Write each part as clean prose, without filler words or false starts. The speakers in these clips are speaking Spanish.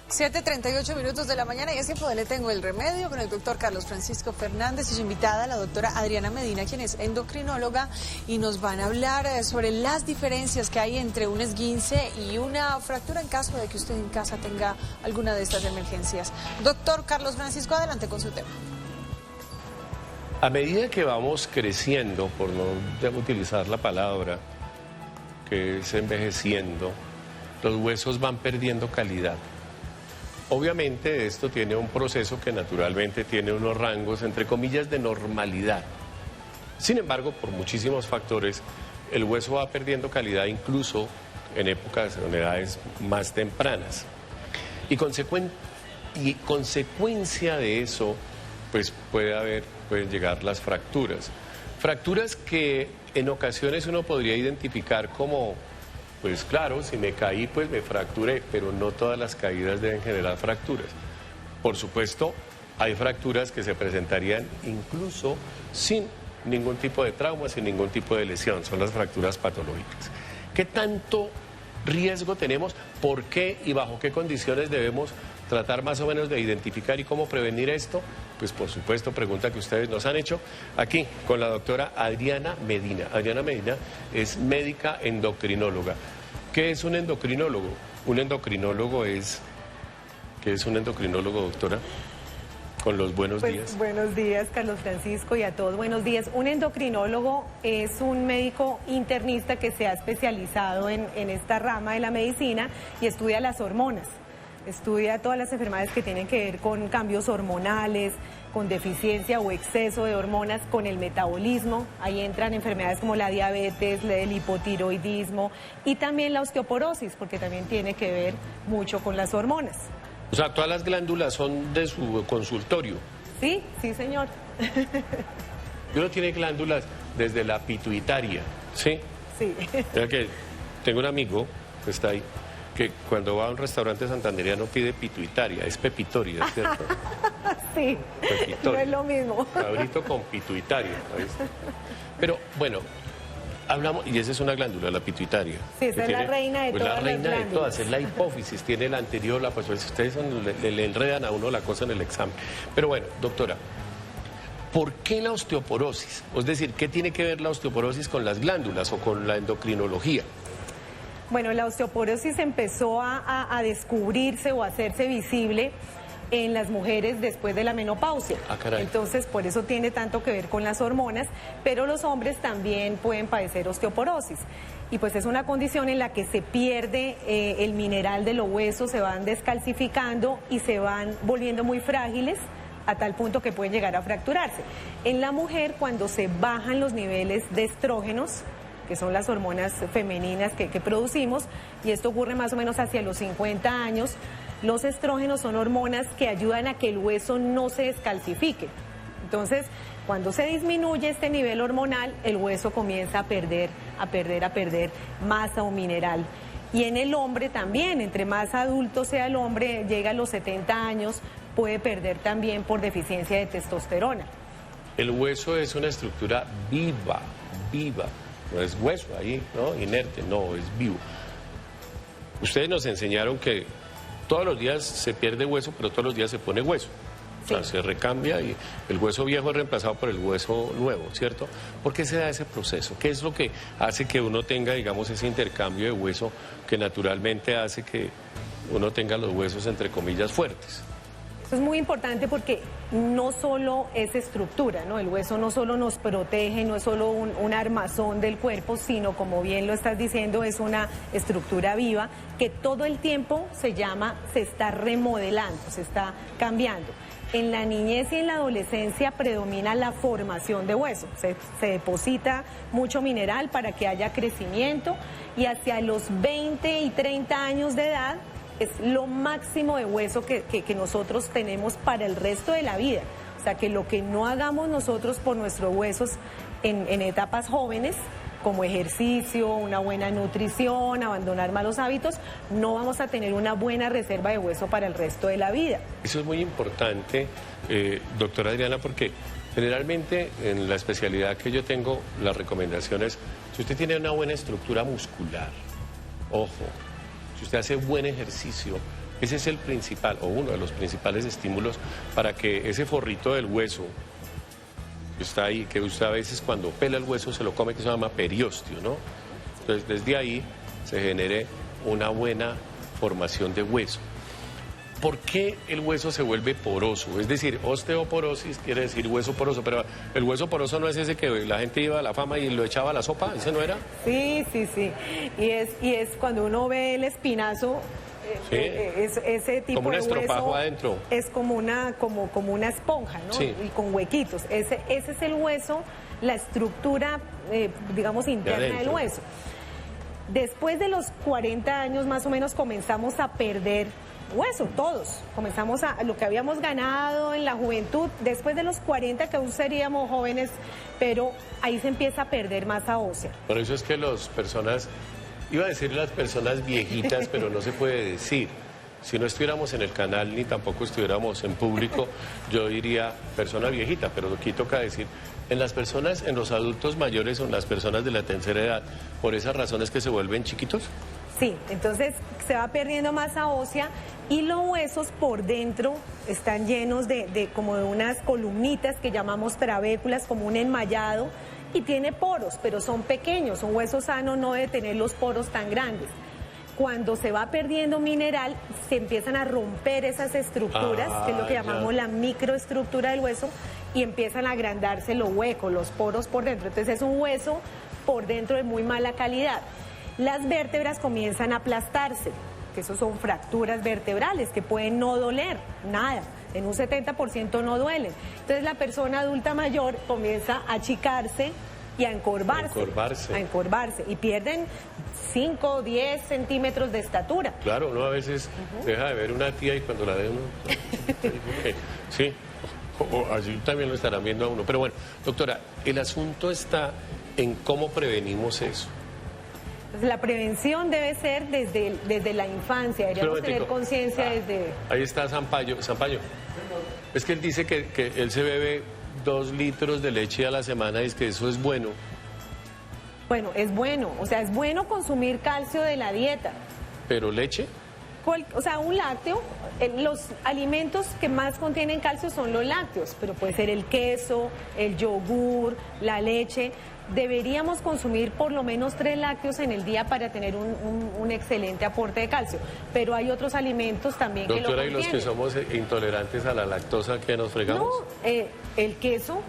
7:38 de la mañana y es tiempo de Le Tengo el Remedio con el doctor Carlos Francisco Fernández y su invitada, la doctora Adriana Medina, quien es endocrinóloga, y nos van a hablar sobre las diferencias que hay entre un esguince y una fractura en caso de que usted en casa tenga alguna de estas emergencias. Doctor Carlos Francisco, adelante con su tema. A medida que vamos creciendo, por no utilizar la palabra, que es envejeciendo, los huesos van perdiendo calidad. Obviamente esto tiene un proceso que naturalmente tiene unos rangos, entre comillas, de normalidad. Sin embargo, por muchísimos factores, el hueso va perdiendo calidad incluso en épocas, en edades más tempranas. Y consecuencia de eso, pues pueden llegar las fracturas. Fracturas que en ocasiones uno podría identificar como, pues claro, si me caí, pues me fracturé, pero no todas las caídas deben generar fracturas. Por supuesto, hay fracturas que se presentarían incluso sin ningún tipo de trauma, sin ningún tipo de lesión, son las fracturas patológicas. ¿Qué tanto riesgo tenemos? ¿Por qué y bajo qué condiciones debemos tratar más o menos de identificar y cómo prevenir esto? Pues por supuesto, pregunta que ustedes nos han hecho aquí con la doctora Adriana Medina. Adriana Medina es médica endocrinóloga. ¿Qué es un endocrinólogo? Un endocrinólogo es... ¿Qué es un endocrinólogo, doctora? Con los buenos días. Buenos días, Carlos Francisco, y a todos buenos días. Un endocrinólogo es un médico internista que se ha especializado en esta rama de la medicina y estudia las hormonas. Estudia todas las enfermedades que tienen que ver con cambios hormonales, con deficiencia o exceso de hormonas, con el metabolismo. Ahí entran enfermedades como la diabetes, el hipotiroidismo y también la osteoporosis, porque también tiene que ver mucho con las hormonas. O sea, todas las glándulas son de su consultorio. Sí, sí, señor. Y uno tiene glándulas desde la pituitaria, ¿sí? Sí. Mira que tengo un amigo que está ahí, que cuando va a un restaurante santandereano pide pituitaria, es pepitoria, ¿cierto? Sí, pepitoria. No es lo mismo. Cabrito con pituitaria, ¿viste? Pero bueno, hablamos, y esa es una glándula, la pituitaria. Sí, esa es la reina de todas las glándulas. La reina de todas, es la hipófisis, tiene la anterior, la posterior, ustedes le enredan a uno la cosa en el examen. Pero bueno, doctora, ¿por qué la osteoporosis? Es decir, ¿qué tiene que ver la osteoporosis con las glándulas o con la endocrinología? Bueno, la osteoporosis empezó a descubrirse o a hacerse visible en las mujeres después de la menopausia. Ah, caray. Entonces, por eso tiene tanto que ver con las hormonas, pero los hombres también pueden padecer osteoporosis. Y pues es una condición en la que se pierde el mineral de los huesos, se van descalcificando y se van volviendo muy frágiles a tal punto que pueden llegar a fracturarse. En la mujer, cuando se bajan los niveles de estrógenos, que son las hormonas femeninas que producimos, y esto ocurre más o menos hacia los 50 años, los estrógenos son hormonas que ayudan a que el hueso no se descalcifique. Entonces, cuando se disminuye este nivel hormonal, el hueso comienza a perder masa o mineral. Y en el hombre también, entre más adulto sea el hombre, llega a los 70 años, puede perder también por deficiencia de testosterona. El hueso es una estructura viva. No es hueso ahí, ¿no? Inerte, no, es vivo. Ustedes nos enseñaron que todos los días se pierde hueso, pero todos los días se pone hueso. Sí. O sea, se recambia y el hueso viejo es reemplazado por el hueso nuevo, ¿cierto? ¿Por qué se da ese proceso? ¿Qué es lo que hace que uno tenga, digamos, ese intercambio de hueso que naturalmente hace que uno tenga los huesos, entre comillas, fuertes? Eso es muy importante porque no solo es estructura, ¿no? El hueso no solo nos protege, no es solo un armazón del cuerpo, sino, como bien lo estás diciendo, es una estructura viva que todo el tiempo se está remodelando, se está cambiando. En la niñez y en la adolescencia predomina la formación de hueso, se deposita mucho mineral para que haya crecimiento y hacia los 20 y 30 años de edad es lo máximo de hueso que nosotros tenemos para el resto de la vida. O sea, que lo que no hagamos nosotros por nuestros huesos en etapas jóvenes, como ejercicio, una buena nutrición, abandonar malos hábitos, no vamos a tener una buena reserva de hueso para el resto de la vida. Eso es muy importante, doctora Adriana, porque generalmente en la especialidad que yo tengo, las recomendaciones, si usted tiene una buena estructura muscular, ojo, si usted hace buen ejercicio, Ese es el principal, o uno de los principales estímulos para que ese forrito del hueso que está ahí, que usted a veces cuando pela el hueso se lo come, que se llama periósteo, ¿no? Entonces, desde ahí se genere una buena formación de hueso. ¿Por qué el hueso se vuelve poroso? Es decir, osteoporosis quiere decir hueso poroso, pero el hueso poroso no es ese que la gente iba a la fama y lo echaba a la sopa, ¿ese no era? Sí. Y es cuando uno ve el espinazo, Sí. Ese tipo como un de estropajo hueso adentro. es como una esponja, ¿no? Sí. Y con huequitos. Ese es el hueso, la estructura, digamos, interna del hueso. Después de los 40 años más o menos comenzamos a perder hueso, todos. Comenzamos a lo que habíamos ganado en la juventud, después de los 40 que aún seríamos jóvenes, pero ahí se empieza a perder masa ósea. Por eso es que las personas, iba a decir las personas viejitas, pero no se puede decir. Si no estuviéramos en el canal ni tampoco estuviéramos en público, yo diría persona viejita, pero aquí toca decir, en las personas, en los adultos mayores o en las personas de la tercera edad, por esas razones que se vuelven chiquitos. Sí, entonces se va perdiendo masa ósea y los huesos por dentro están llenos de como de unas columnitas que llamamos trabéculas, como un enmayado, y tiene poros, pero son pequeños. Un hueso sano no debe tener los poros tan grandes. Cuando se va perdiendo mineral, se empiezan a romper esas estructuras, que es lo que llamamos la microestructura del hueso, y empiezan a agrandarse los huecos, los poros por dentro. Entonces es un hueso por dentro de muy mala calidad. Las vértebras comienzan a aplastarse, que eso son fracturas vertebrales que pueden no doler, nada, en un 70% no duelen. Entonces la persona adulta mayor comienza a achicarse y a encorvarse y pierden 5 o 10 centímetros de estatura. Claro, uno a veces deja de ver una tía y cuando la ve uno... sí, o allí también lo estarán viendo a uno. Pero bueno, doctora, el asunto está en cómo prevenimos eso. Entonces, la prevención debe ser desde la infancia, deberíamos tener conciencia desde... Ahí está Sampaio. Sampaio, es que él dice que él se bebe 2 litros de leche a la semana y es que eso es bueno. Bueno, es bueno, o sea, es bueno consumir calcio de la dieta. ¿Pero leche? O sea, un lácteo, los alimentos que más contienen calcio son los lácteos, pero puede ser el queso, el yogur, la leche. Deberíamos consumir por lo menos 3 lácteos en el día para tener un excelente aporte de calcio, pero hay otros alimentos también que lo contienen. Doctora, ¿y los que somos intolerantes a la lactosa, qué nos fregamos? No, el queso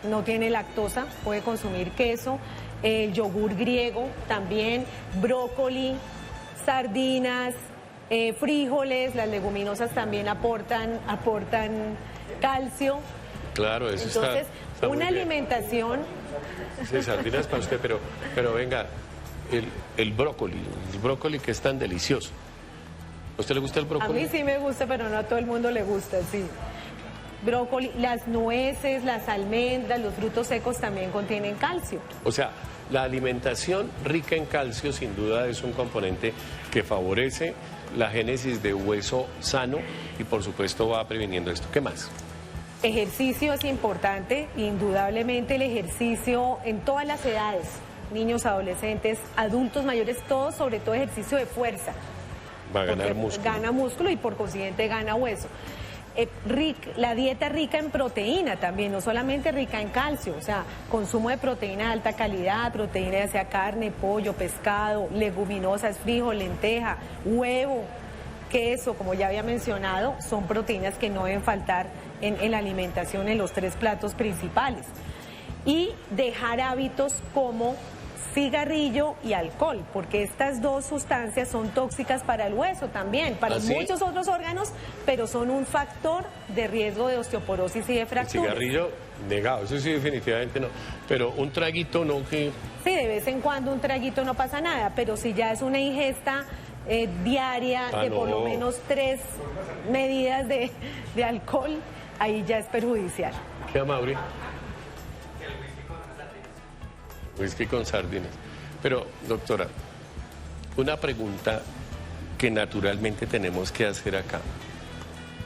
no tiene lactosa, puede consumir queso, el yogur griego también, brócoli, sardinas, frijoles, las leguminosas también aportan calcio. Claro, eso entonces, está una alimentación... Sí, sardinas para usted, pero venga, el brócoli que es tan delicioso. ¿A usted le gusta el brócoli? A mí sí me gusta, pero no a todo el mundo le gusta, sí. Brócoli, las nueces, las almendras, los frutos secos también contienen calcio. O sea, la alimentación rica en calcio sin duda es un componente que favorece la génesis de hueso sano y por supuesto va previniendo esto. ¿Qué más? Ejercicio es importante, indudablemente el ejercicio en todas las edades, niños, adolescentes, adultos mayores, todos, sobre todo ejercicio de fuerza. Va a ganar músculo. Gana músculo y por consiguiente gana hueso. La dieta rica en proteína también, no solamente rica en calcio, o sea, consumo de proteína de alta calidad, proteína ya sea carne, pollo, pescado, leguminosas, frijol, lenteja, huevo, queso, como ya había mencionado, son proteínas que no deben faltar en la alimentación en los 3 platos principales. Y dejar hábitos como cigarrillo y alcohol, porque estas 2 sustancias son tóxicas para el hueso también, para muchos otros órganos, pero son un factor de riesgo de osteoporosis y de fracturas. El cigarrillo, negado, eso sí definitivamente no, pero un traguito no que... Sí, de vez en cuando un traguito no pasa nada, pero si ya es una ingesta diaria de por lo menos 3 medidas de alcohol, ahí ya es perjudicial. ¿Qué, Mauri? Whisky con sardinas. Pero, doctora, una pregunta que naturalmente tenemos que hacer acá.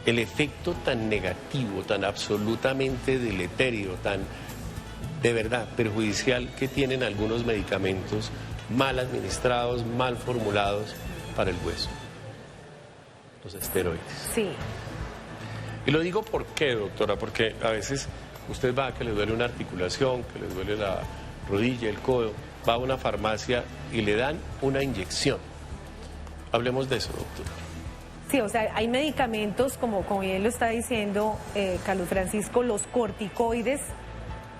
El efecto tan negativo, tan absolutamente deleterio, tan de verdad perjudicial que tienen algunos medicamentos mal administrados, mal formulados para el hueso. los esteroides. Sí. Y lo digo por qué, doctora, porque a veces usted va que le duele una articulación, que le duele la rodilla, el codo, va a una farmacia y le dan una inyección. Hablemos de eso, doctora. Sí, o sea, hay medicamentos, como bien lo está diciendo Carlos Francisco, los corticoides,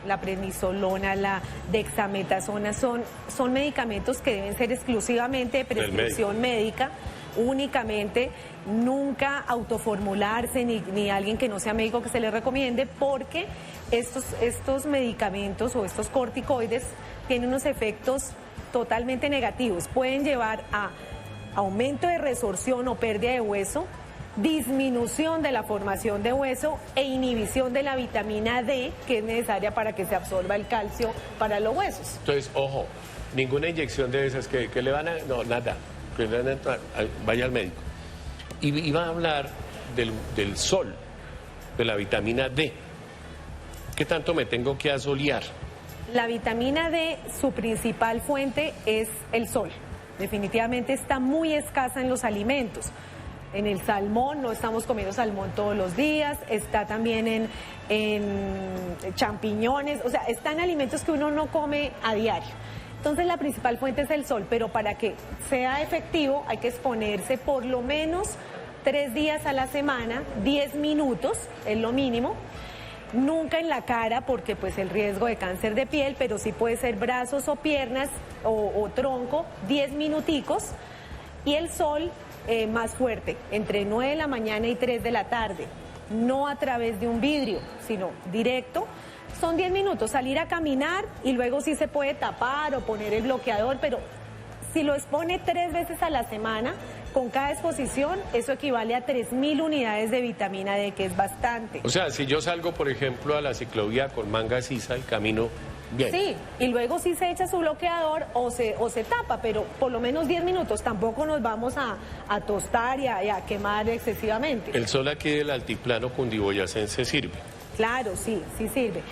la prednisolona, la dexametasona, son medicamentos que deben ser exclusivamente de prescripción médica, únicamente, nunca autoformularse, ni alguien que no sea médico que se le recomiende, porque estos medicamentos o estos corticoides tienen unos efectos totalmente negativos. Pueden llevar a aumento de resorción o pérdida de hueso, disminución de la formación de hueso e inhibición de la vitamina D, que es necesaria para que se absorba el calcio para los huesos. Entonces, ojo, ninguna inyección de esas que le van a... No, nada, que le van a, vaya al médico. Y va a hablar del sol, de la vitamina D. ¿Qué tanto me tengo que asolear? La vitamina D, su principal fuente es el sol. Definitivamente está muy escasa en los alimentos. En el salmón, no estamos comiendo salmón todos los días, está también en champiñones, o sea, están alimentos que uno no come a diario. Entonces la principal fuente es el sol, pero para que sea efectivo hay que exponerse por lo menos 3 días a la semana, 10 minutos es lo mínimo. Nunca en la cara porque pues el riesgo de cáncer de piel, pero sí puede ser brazos o piernas o tronco, 10 minuticos. Y el sol más fuerte, entre 9 de la mañana y 3 de la tarde, no a través de un vidrio, sino directo. Son 10 minutos, salir a caminar y luego sí se puede tapar o poner el bloqueador, pero si lo expone 3 veces a la semana, con cada exposición, eso equivale a 3.000 unidades de vitamina D, que es bastante. O sea, si yo salgo, por ejemplo, a la ciclovía con manga sisa y camino bien. Sí, y luego sí se echa su bloqueador o se tapa, pero por lo menos 10 minutos, tampoco nos vamos a tostar y a quemar excesivamente. El sol aquí del altiplano cundiboyacense sirve. Claro, sí sirve.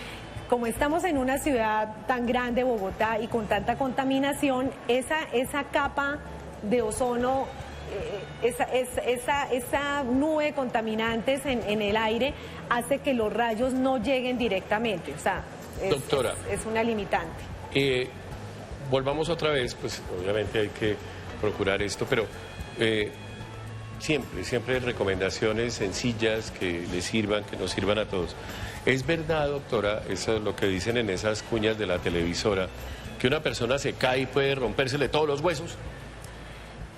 Como estamos en una ciudad tan grande, Bogotá, y con tanta contaminación, esa capa de ozono, esa nube de contaminantes en el aire hace que los rayos no lleguen directamente. O sea, doctora, es una limitante. Volvamos otra vez, pues obviamente hay que procurar esto, pero siempre recomendaciones sencillas que les sirvan, que nos sirvan a todos. ¿Es verdad, doctora, eso es lo que dicen en esas cuñas de la televisora, que una persona se cae y puede rompérsele todos los huesos?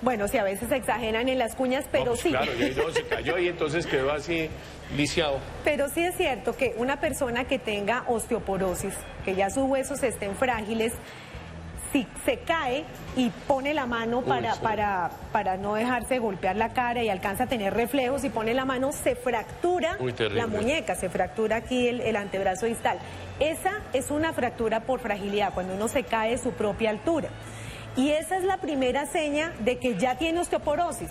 Bueno, sí, a veces exageran en las cuñas, pero no, pues sí. Claro, y ahí no, se cayó y entonces quedó así lisiado. Pero sí es cierto que una persona que tenga osteoporosis, que ya sus huesos estén frágiles, si se cae y pone la mano para no dejarse golpear la cara y alcanza a tener reflejos y pone la mano, se fractura la muñeca, se fractura aquí el antebrazo distal. Esa es una fractura por fragilidad, cuando uno se cae de su propia altura. Y esa es la primera seña de que ya tiene osteoporosis.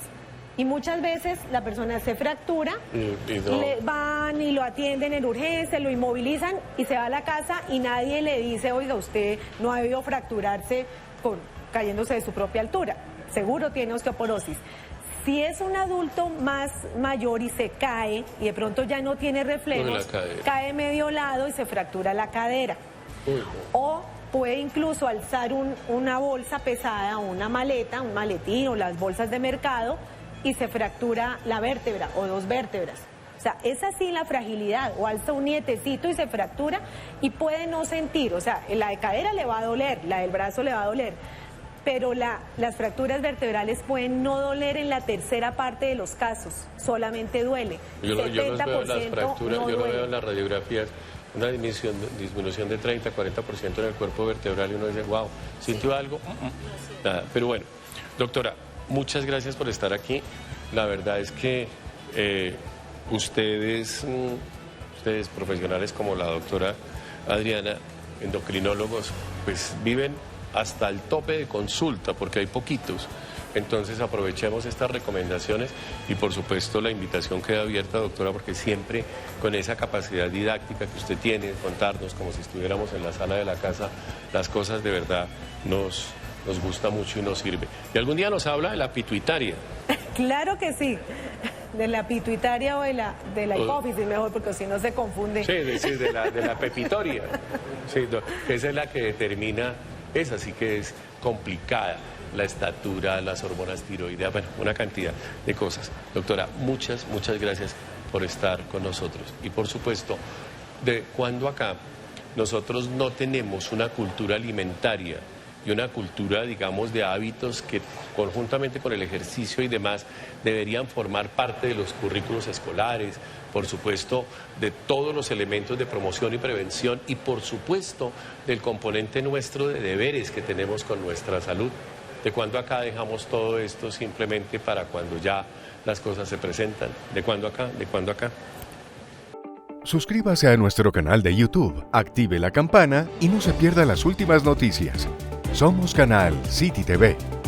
Y muchas veces la persona se fractura, le van y lo atienden en urgencia, lo inmovilizan y se va a la casa y nadie le dice, oiga, usted no ha debido fracturarse cayéndose de su propia altura. Seguro tiene osteoporosis. Si es un adulto más mayor y se cae y de pronto ya no tiene reflejos, cae medio lado y se fractura la cadera. O puede incluso alzar una bolsa pesada, una maleta, un maletín o las bolsas de mercado y se fractura la vértebra o 2 vértebras. O sea, es así la fragilidad, o alza un nietecito y se fractura y puede no sentir, o sea, la de cadera le va a doler, la del brazo le va a doler, pero las fracturas vertebrales pueden no doler en la tercera parte de los casos, solamente duele. Yo los veo las fracturas, yo lo veo en las radiografías, una disminución de 30-40% en el cuerpo vertebral y uno dice, wow, ¿sintió algo? Nada, pero bueno, doctora, muchas gracias por estar aquí. La verdad es que ustedes profesionales como la doctora Adriana, endocrinólogos, pues viven hasta el tope de consulta porque hay poquitos. Entonces aprovechemos estas recomendaciones y por supuesto la invitación queda abierta, doctora, porque siempre con esa capacidad didáctica que usted tiene, contarnos como si estuviéramos en la sala de la casa, las cosas de verdad nos gusta mucho y nos sirve. Y algún día nos habla de la pituitaria. Claro que sí. de la pituitaria o de la hipófisis, mejor, porque si no se confunde. Sí, de la pepitoria. Sí, esa es la que determina, esa sí que es complicada, la estatura, las hormonas tiroideas, bueno, una cantidad de cosas. Doctora, muchas gracias por estar con nosotros. Y por supuesto, de cuando acá nosotros no tenemos una cultura alimentaria y una cultura, digamos, de hábitos que conjuntamente con el ejercicio y demás deberían formar parte de los currículos escolares, por supuesto, de todos los elementos de promoción y prevención y, por supuesto, del componente nuestro de deberes que tenemos con nuestra salud. ¿De cuándo acá dejamos todo esto simplemente para cuando ya las cosas se presentan? ¿De cuándo acá? ¿De cuándo acá? Suscríbase a nuestro canal de YouTube, active la campana y no se pierda las últimas noticias. Somos Canal City TV.